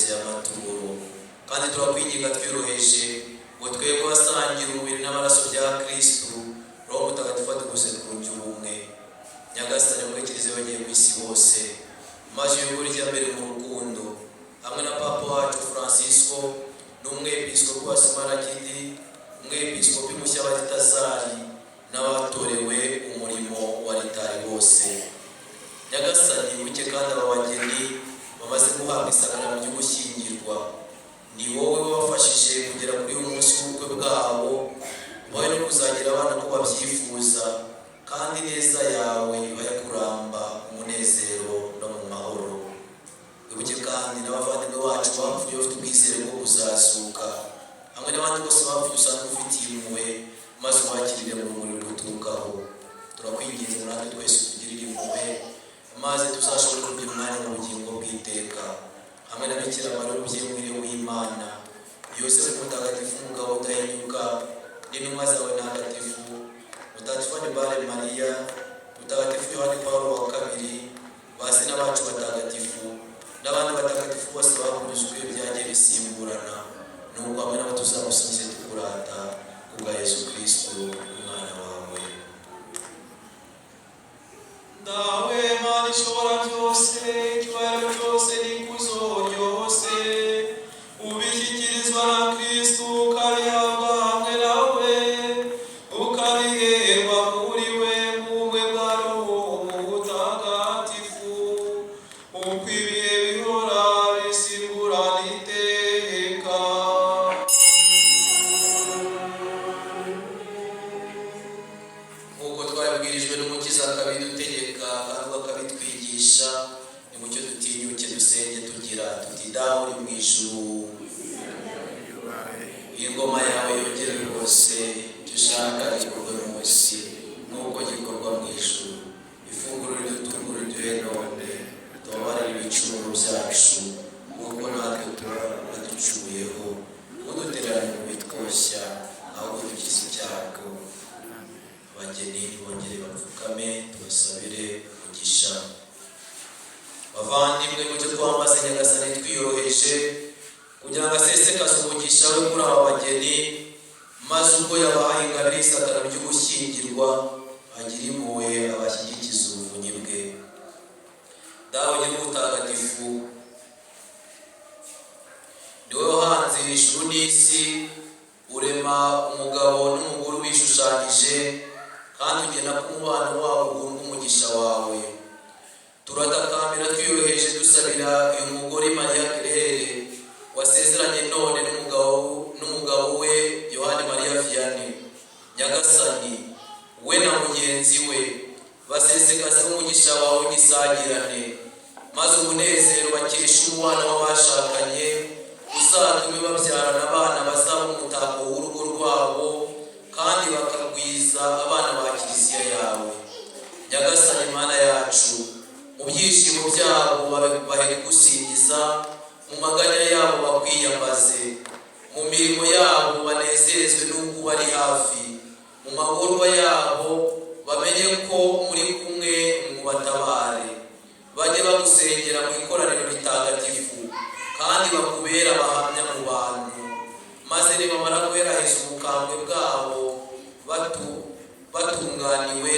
tuguhereze amaturo kandi turakwinginga twiyoroheje ngo twebwe basangira umubiri n'amaraso bya Kristo Roho Mutagatifu aduguse twunge ubumwe Nyagasani ubwo Kiliziya bagiye ku isi hose maze uyobore ijya mbere mu rukundo hamwe na Papa wacu Francisco n'umwepiskopi wa Smaragidi umwepiskopi mushya wa Balthazari n'abatorewe umurimo wa Ritari bose Nyagasani wibuke kandi abageni bamaze guhabwa isakaramentu ryo gushyingirwa ni wowe wabafashije kugera kuri uyu munsi w'ubukwe bwabo bahe no kuzagira abana ko babyifuza kandi neza yawe ibahe kuramba umunezero no mu mahoro wibuke kandi n'abavandimwe bacu bapfuye bafite ubwizere bwo kuzazuka hamwe n'abandi bose bapfuye usanzwe ufitiye impuhwe maze ubakirire mu rumuri ruturukaho turakwinginze natwe twese tugirire impuhwe maze tuzashobore kugira umwanya mu bugingo bw'iteka hamwe na Bikira Mariya umubyeyi w'Imana Yosefu Mutagatifu umugabo udahinyuka n'intumwa zawe ntagatifu Mutagatifu Anibare Mariya Mutagatifu Yohani Pawulo wa kabiri basina bacu batagatifu n'abandi batagatifu bose bakunyuzwe byagiye bisimburana n'ubwo hamwe n'abo tuzamusingize tukurata kubwa Yesu Kristo umwana wawe Dawe Mana ishobora byose icyubahiro cyose n'ikuzo ryose ubishyikirizwa na Kristo ukabihabwa hamwe nawe ukabiherwa muri we mu bumwe bwa Roho Mutagatifu uko ibihe bihora bisimburana iteka nk'uko twabibwirijwe n'Umukiza akabidutegeka kandi akabitwigisha nimucyo dutinyuke dusenge tugira tuti Dawe uri mu ijuru ingoma yawe yongere rwose icyo ushaka gikorwe munsi nk'uko gikorwa mu ijuru ifunguro ridutungura riduhe none tubabarire ibicumuro byacu nk'uko natwe tuba ducumuyeho ntudutererane mu bitwoshya ahubwo dukize icyago abageni bongere bapfukame tubasabire umugisha bavandimwe mucyo twambaze Nyagasani twiyoroheje kugira ngo asesekaze umugisha we kuri aba bageni maze ubwo yabahaye ingabire y'isakara ryo gushyingirwa agira impuhwe abashyigikiza ubuvunyi bwe Dawe nyir'ubutagatifu ni wowe wahanze ijuru n'isi urema umugabo n'umugore ubishushanyije kandi ugena ko umubano wabo ugomba umugisha wawe turatakambira twiyoroheje dusabira uyu mugore Mariya Claire wasezeranye none n'umugabo we Yohani Mariya Vianney Nyagasani we na mugenzi we basesekaze umugisha wawe gisagirane maze umunezero bakesha umwana w'abashakanye uzatume babyarana abana bazaba umutako w'urugo rwabo kandi bakagwiza abana ba Kiliziya yawe Nyagasani Mana yacu mu byishimo byabo bahe gusingiza mu maganya yabo bakwiyambaze mu mirimo yabo banezezwe n'uko bari hafi mu magorwa yabo bamenye ko muri kumwe mu batabare bajye bagusengera mu ikoraniro ritagatifu kandi bakubera abahamya mu bantu maze nibamara guheraheza ubukambwe bwabo batunganiwe